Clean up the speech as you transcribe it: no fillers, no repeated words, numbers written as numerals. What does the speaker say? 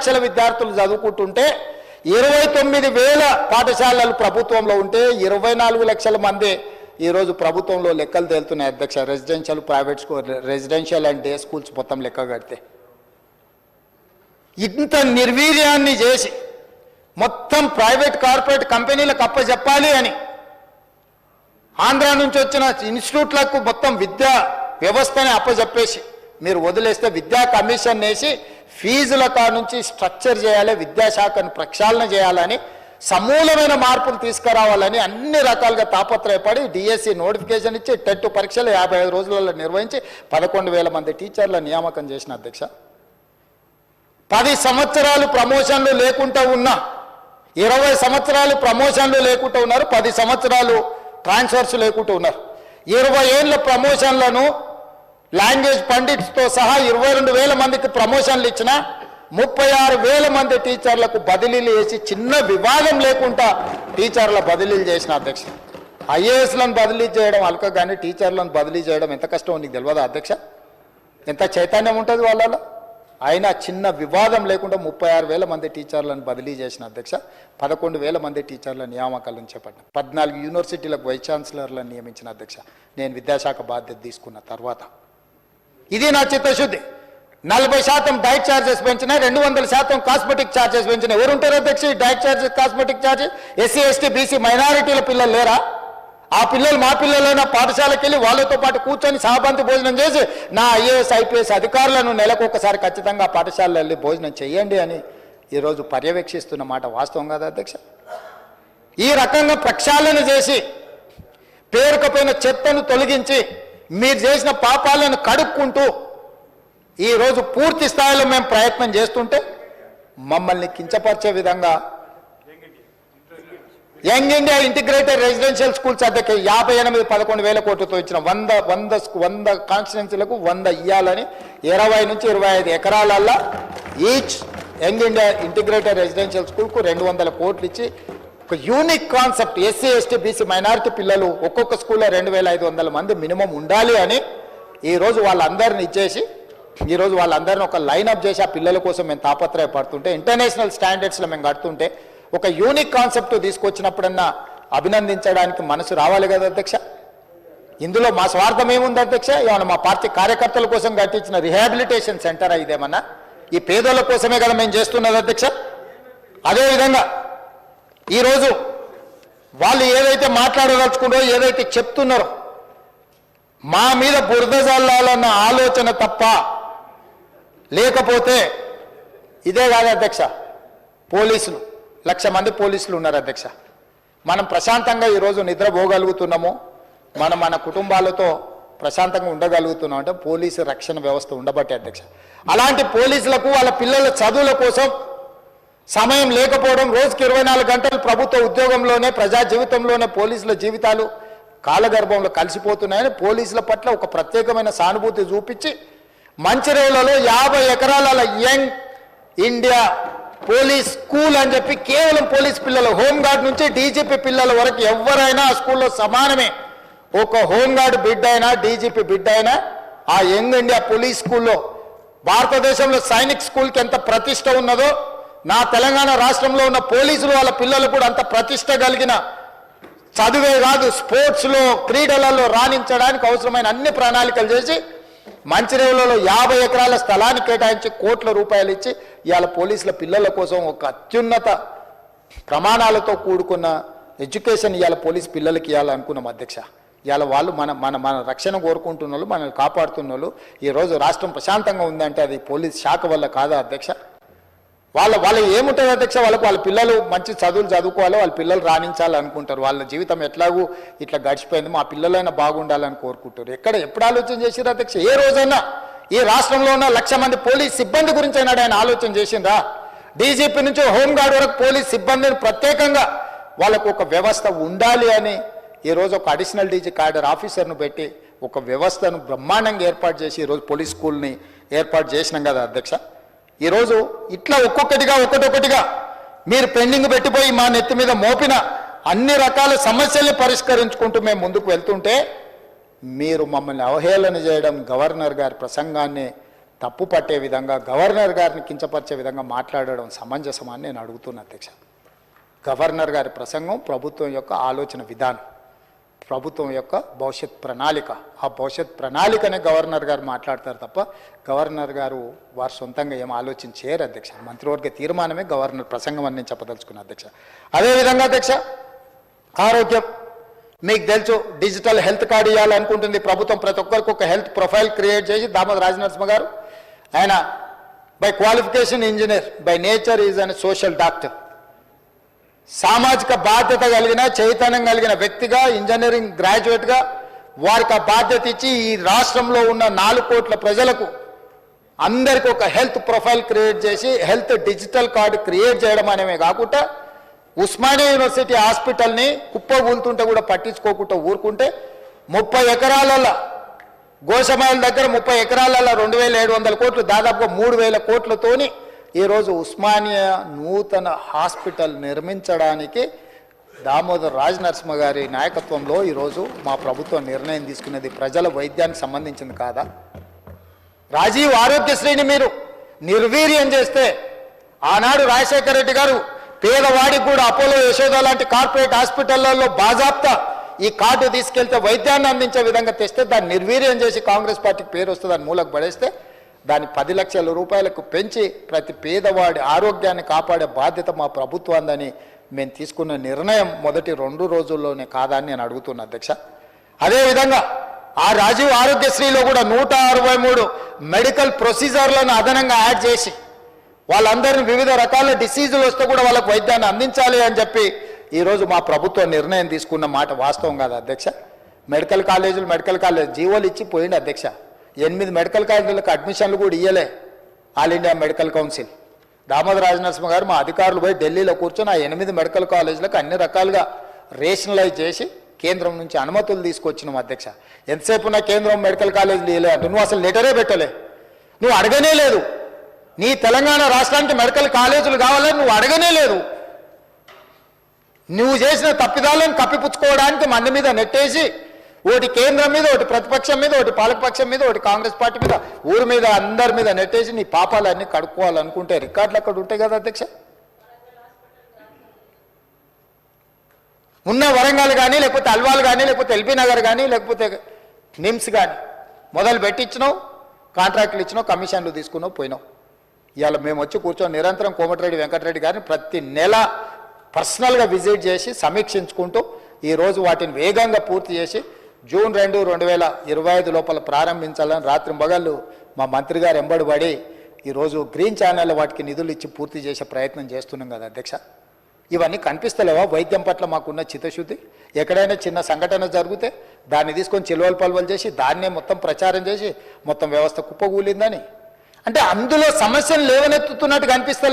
లక్షల విద్యార్థులు చదువుకుంటుంటే 29,000 పాఠశాలలు ప్రభుత్వంలో ఉంటే 24 లక్షల మంది ఈరోజు ప్రభుత్వంలో లెక్కలు తేలుతున్నాయి అధ్యక్ష. Residential, private school, residential and day schools మొత్తం లెక్క కడితే ఇంత నిర్వీర్యాన్ని చేసి మొత్తం ప్రైవేట్ కార్పొరేట్ కంపెనీలకు అప్పచెప్పాలి అని ఆంధ్ర నుంచి వచ్చిన ఇన్స్టిట్యూట్లకు మొత్తం విద్యా వ్యవస్థని అప్పచెప్పేసి మీరు వదిలేస్తే విద్యా కమిషన్ వేసి ఫీజుల నుంచి స్ట్రక్చర్ చేయాలి, విద్యాశాఖను ప్రక్షాళన చేయాలని, సమూలమైన మార్పులు తీసుకురావాలని అన్ని రకాలుగా తాపత్రయపడి డిఎస్సి నోటిఫికేషన్ ఇచ్చి టెట్ పరీక్షలు 55 రోజులలో నిర్వహించి 11,000 మంది టీచర్ల నియామకం చేసిన అధ్యక్ష. 10 సంవత్సరాలు ప్రమోషన్లు లేకుండా ఉన్నా, 20 సంవత్సరాలు ప్రమోషన్లు లేకుండా ఉన్నారు, 10 సంవత్సరాలు ట్రాన్స్ఫర్స్ లేకుండా ఉన్నారు. 20 ఏళ్ళ ప్రమోషన్లను లాంగ్వేజ్ పండిట్స్తో సహా 22,000 మందికి ప్రమోషన్లు ఇచ్చిన 36,000 మంది టీచర్లకు బదిలీలు చేసి చిన్న వివాదం లేకుండా టీచర్ల బదిలీలు చేసిన అధ్యక్ష. ఐఏఎస్లను బదిలీ చేయడం అల్క, కానీ టీచర్లను బదిలీ చేయడం ఎంత కష్టం నీకు తెలియదా అధ్యక్ష? ఎంత చైతన్యం ఉంటుంది వాళ్ళలో? అయినా చిన్న వివాదం లేకుండా 36,000 మంది టీచర్లను బదిలీ చేసిన అధ్యక్ష. 11,000 మంది టీచర్ల నియామకాలను చేపట్టిన, 14 యూనివర్సిటీలకు వైస్ ఛాన్సలర్లను నియమించిన అధ్యక్ష నేను విద్యాశాఖ బాధ్యత తీసుకున్న తర్వాత. ఇది నా చిత్తశుద్ధి. 40% డైట్ ఛార్జెస్ పెంచినా, 200% కాస్మెటిక్ ఛార్జెస్ పెంచినా. ఎవరుంటారు అధ్యక్ష ఈ diet charges, cosmetic charges? SC, ST, BC మైనారిటీల పిల్లలు లేరా? ఆ పిల్లలు మా పిల్లలైనా పాఠశాలకు వెళ్ళి వాళ్ళతో పాటు కూర్చొని సహబంతి భోజనం చేసి నా ఐఏఎస్, ఐపీఎస్ అధికారులను నెలకు ఒకసారి ఖచ్చితంగా పాఠశాలలో వెళ్ళి భోజనం చేయండి అని ఈరోజు పర్యవేక్షిస్తున్న మాట వాస్తవం కాదా అధ్యక్ష? ఈ రకంగా ప్రక్షాళన చేసి పేరుకపోయిన చెత్తను తొలగించి మీరు చేసిన పాపాలను కడుక్కుంటూ ఈరోజు పూర్తి స్థాయిలో మేము ప్రయత్నం చేస్తుంటే మమ్మల్ని కించపరిచే విధంగా young India integrated residential schools అధ్యక్ష 58-11,000 కోట్లతో ఇచ్చిన 100 కాన్స్టిట్యున్సీలకు 100 ఇయ్యాలని 20 నుంచి 25 ఎకరాలల్లో each young India integrated residential స్కూల్కు 200 కోట్లు ఇచ్చి ఒక unique concept, SC, ST, BC minority పిల్లలు ఒక్కొక్క స్కూల్లో 2,500 మంది మినిమం ఉండాలి అని ఈరోజు వాళ్ళందరినీ ఇచ్చేసి ఈరోజు వాళ్ళందరినీ ఒక లైనప్ చేసి ఆ పిల్లల కోసం మేము తాపత్రయపడుతుంటే, ఇంటర్నేషనల్ స్టాండర్డ్స్లో మేము కడుతుంటే ఒక యూనిక్ కాన్సెప్ట్ తీసుకొచ్చినప్పుడన్నా అభినందించడానికి మనసు రావాలి కదా అధ్యక్ష? ఇందులో మా స్వార్థం ఏముంది అధ్యక్ష? ఏమన్నా మా పార్టీ కార్యకర్తల కోసం కట్టించిన రిహాబిలిటేషన్ సెంటర్ ఇదేమన్నా? ఈ పేదల కోసమే కదా మేము చేస్తున్నది అధ్యక్ష. అదేవిధంగా ఈరోజు వాళ్ళు ఏదైతే మాట్లాడదలుచుకున్నారో, ఏదైతే చెప్తున్నారో మా మీద బురద జల్లాలన్న ఆలోచన తప్ప లేకపోతే ఇదే కాదు అధ్యక్ష. పోలీసులు 1,00,000 మంది పోలీసులు ఉన్నారు అధ్యక్ష. మనం ప్రశాంతంగా ఈరోజు నిద్రపోగలుగుతున్నాము, మన కుటుంబాలతో ప్రశాంతంగా ఉండగలుగుతున్నాం అంటే పోలీసు రక్షణ వ్యవస్థ ఉండబట్టే అధ్యక్ష. అలాంటి పోలీసులకు వాళ్ళ పిల్లల చదువుల కోసం సమయం లేకపోవడం, రోజుకి 24 గంటలు ప్రభుత్వ ఉద్యోగంలోనే, ప్రజా జీవితంలోనే పోలీసుల జీవితాలు కాలగర్భంలో కలిసిపోతున్నాయని పోలీసుల పట్ల ఒక ప్రత్యేకమైన సానుభూతి చూపించి మంచిర్యాలలో 50 ఎకరాల యంగ్ ఇండియా పోలీస్ స్కూల్ అని చెప్పి కేవలం పోలీస్ పిల్లలు, హోంగార్డ్ నుంచి డీజీపీ పిల్లల వరకు ఎవరైనా ఆ స్కూల్లో సమానమే. ఒక హోంగార్డ్ బిడ్డ అయినా, డీజీపీ బిడ్డ అయినా ఆ యంగ్ ఇండియా పోలీస్ స్కూల్లో భారతదేశంలో సైనిక్ స్కూల్కి ఎంత ప్రతిష్ట ఉన్నదో నా తెలంగాణ రాష్ట్రంలో ఉన్న పోలీసులు వాళ్ళ పిల్లలు కూడా అంత ప్రతిష్ట కలిగిన, చదువే కాదు స్పోర్ట్స్లో, క్రీడలలో రాణించడానికి అవసరమైన అన్ని ప్రణాళికలు చేసి మంచిర్యాలలో 50 ఎకరాల స్థలాన్ని కేటాయించి కోట్ల రూపాయలు ఇచ్చి ఇవాళ పోలీసుల పిల్లల కోసం ఒక అత్యున్నత ప్రమాణాలతో కూడుకున్న ఎడ్యుకేషన్ ఇవాళ పోలీస్ పిల్లలకి ఇవ్వాలనుకున్నాం అధ్యక్ష. ఇవాళ వాళ్ళు మన రక్షణ కోరుకుంటున్న వాళ్ళు, మనల్ని కాపాడుతున్న వాళ్ళు, ఈరోజు రాష్ట్రం ప్రశాంతంగా ఉందంటే అది పోలీస్ శాఖ వల్ల కాదా అధ్యక్ష? వాళ్ళ ఏముంటుంది అధ్యక్ష? వాళ్ళ పిల్లలు మంచి చదువులు చదువుకోవాలి, వాళ్ళ పిల్లలు రాణించాలనుకుంటారు. వాళ్ళ జీవితం ఎట్లాగూ ఇట్లా గడిచిపోయింది, మా పిల్లలైనా బాగుండాలని కోరుకుంటారు. ఎప్పుడు ఆలోచన చేసిరా అధ్యక్ష? ఏ రోజైనా ఈ రాష్ట్రంలో ఉన్న 1,00,000 మంది పోలీస్ సిబ్బంది గురించి అయినా ఆయన ఆలోచన చేసిందా? డీజీపీ నుంచి హోంగార్డ్ వరకు పోలీస్ సిబ్బందిని ప్రత్యేకంగా వాళ్ళకు ఒక వ్యవస్థ ఉండాలి అని ఈరోజు ఒక అడిషనల్ డీజీ క్యాడర్ ఆఫీసర్ను పెట్టి ఒక వ్యవస్థను బ్రహ్మాండంగా ఏర్పాటు చేసి ఈరోజు పోలీస్ స్కూల్ని ఏర్పాటు చేసినాం కదా అధ్యక్ష. ఈరోజు ఇట్లా ఒక్కొక్కటిగా మీరు పెండింగ్ పెట్టిపోయి మా నెత్తి మీద మోపిన అన్ని రకాల సమస్యల్ని పరిష్కరించుకుంటూ మేము ముందుకు వెళ్తుంటే మీరు మమ్మల్ని అవహేళన చేయడం, గవర్నర్ గారి ప్రసంగాన్ని తప్పు పట్టే విధంగా గవర్నర్ గారిని కించపరిచే విధంగా మాట్లాడడం సమంజసమని నేను అడుగుతున్నా అధ్యక్ష. గవర్నర్ గారి ప్రసంగం ప్రభుత్వం యొక్క ఆలోచన విధానం, ప్రభుత్వం యొక్క భవిష్యత్ ప్రణాళిక, ఆ భవిష్యత్ ప్రణాళికనే గవర్నర్ గారు మాట్లాడతారు తప్ప గవర్నర్ గారు వారు సొంతంగా ఏం ఆలోచన చేయరు అధ్యక్ష. మంత్రివర్గ తీర్మానమే గవర్నర్ ప్రసంగం అని నేను చెప్పదలుచుకున్నాను అధ్యక్ష. అదేవిధంగా అధ్యక్ష, ఆరోగ్యం మీకు తెలుసు, డిజిటల్ హెల్త్ కార్డు ఇవ్వాలనుకుంటుంది ప్రభుత్వం. ప్రతి ఒక్కరికి ఒక హెల్త్ ప్రొఫైల్ క్రియేట్ చేసి దామోదర్ రాజనరసింహ గారు, ఆయన by qualification engineer, by nature is an social doctor, సామాజిక బాధ్యత కలిగిన చైతన్యం కలిగిన వ్యక్తిగా, ఇంజనీరింగ్ గ్రాడ్యుయేట్గా వారికి ఆ బాధ్యత ఇచ్చి ఈ రాష్ట్రంలో ఉన్న 4 కోట్ల ప్రజలకు అందరికీ ఒక హెల్త్ ప్రొఫైల్ క్రియేట్ చేసి హెల్త్ డిజిటల్ కార్డు క్రియేట్ చేయడం అనేవి కాకుండా ఉస్మానియా యూనివర్సిటీ హాస్పిటల్ని కుప్పగూలుతుంటే కూడా పట్టించుకోకుండా ఊరుకుంటే 30 ఎకరాలలో గోషమాయిల దగ్గర 30 ఎకరాలలో 2700 కోట్లు, దాదాపుగా 3000 కోట్లతోని ఈరోజు ఉస్మానియా నూతన హాస్పిటల్ నిర్మించడానికి దామోదర్ రాజనరసింహ గారి నాయకత్వంలో ఈరోజు మా ప్రభుత్వం నిర్ణయం తీసుకున్నది. ప్రజల వైద్యానికి సంబంధించింది కాదా? రాజీవ్ ఆరోగ్యశ్రీని మీరు నిర్వీర్యం చేస్తే ఆనాడు రాజశేఖర రెడ్డి గారు పేదవాడికి కూడా అపోలో, యశోద లాంటి కార్పొరేట్ హాస్పిటళ్లలో బాజాప్తా ఈ కార్డు తీసుకెళ్తే వైద్యాన్ని అందించే విధంగా తెస్తే దాన్ని నిర్వీర్యం చేసి కాంగ్రెస్ పార్టీకి పేరు వస్తుంది అని మూలకు పడేస్తే దాన్ని 10 లక్షల రూపాయలకు పెంచి ప్రతి పేదవాడి ఆరోగ్యాన్ని కాపాడే బాధ్యత మా ప్రభుత్వాన్ని మేము తీసుకున్న నిర్ణయం మొదటి 2 రోజుల్లోనే కాదా అని నేను అడుగుతున్నా అధ్యక్ష. అదేవిధంగా ఆ రాజీవ్ ఆరోగ్యశ్రీలో కూడా 163 మెడికల్ ప్రొసీజర్లను అదనంగా యాడ్ చేసి వాళ్ళందరినీ వివిధ రకాల డిసీజులు వస్తే కూడా వాళ్ళకు వైద్యాన్ని అందించాలి అని చెప్పి ఈరోజు మా ప్రభుత్వం నిర్ణయం తీసుకున్న మాట వాస్తవం కాదా అధ్యక్ష? మెడికల్ కాలేజ్ జీవోలు ఇచ్చి పోయింది అధ్యక్ష. 8 మెడికల్ కాలేజీలకు అడ్మిషన్లు కూడా ఇయ్యలే all India medical council. Damodar Rajanarasimha గారు మా అధికారులు పోయి ఢిల్లీలో కూర్చొని ఆ 8 మెడికల్ కాలేజీలకు అన్ని రకాలుగా రేషనలైజ్ చేసి కేంద్రం నుంచి అనుమతులు తీసుకొచ్చినాం అధ్యక్ష. ఎంతసేపు ఉన్న కేంద్రం మెడికల్ కాలేజీలు ఇయ్యలే అంటే నువ్వు అసలు లెటరే పెట్టలే, నువ్వు అడగనే లేదు. నీ తెలంగాణ రాష్ట్రానికి మెడికల్ కాలేజీలు కావాలని నువ్వు అడగనే లేదు. నువ్వు చేసిన తప్పిదాలను కప్పిపుచ్చుకోవడానికి మంది మీద నెట్టేసి ఒకటి కేంద్రం మీద, ఒకటి ప్రతిపక్షం మీద, ఒకటి పాలకపక్షం మీద, ఒకటి కాంగ్రెస్ పార్టీ మీద, ఊరి మీద, అందరి మీద నెట్టేసి నీ పాపాలన్నీ కడుక్కోవాలనుకుంటే రికార్డులు అక్కడ ఉంటాయి కదా అధ్యక్ష. ఉన్న వరంగల్ కానీ, లేకపోతే అల్వాల్ కానీ, లేకపోతే ఎల్బీ నగర్ కానీ, లేకపోతే నిమ్స్ కానీ మొదలు పెట్టించినావు, కాంట్రాక్టులు ఇచ్చినావు, కమిషన్లు తీసుకున్నావు, పోయినావు. ఇవాళ మేము వచ్చి కూర్చొని నిరంతరం కోమటిరెడ్డి వెంకటరెడ్డి గారిని ప్రతి నెల పర్సనల్గా విజిట్ చేసి సమీక్షించుకుంటూ ఈరోజు వాటిని వేగంగా పూర్తి చేసి జూన్ 2, 2025 లోపల ప్రారంభించాలని రాత్రింబగళ్ళు మా మంత్రి గారు ఎంబడి పడి ఈరోజు గ్రీన్ ఛానల్ వాటికి నిధులు ఇచ్చి పూర్తి చేసే ప్రయత్నం చేస్తున్నాం కదా అధ్యక్ష. ఇవన్నీ కనిపిస్తలేవా? వైద్యం పట్ల మాకున్న చిత్తశుద్ధి. ఎక్కడైనా చిన్న సంఘటన జరిగితే దాన్ని తీసుకొని చిలువలు పలువలు చేసి దాన్నే మొత్తం ప్రచారం చేసి మొత్తం వ్యవస్థ కుప్పగూలిందని అంటే అందులో సమస్యలు లేవనెత్తుతున్నట్టు కనిపిస్తలే.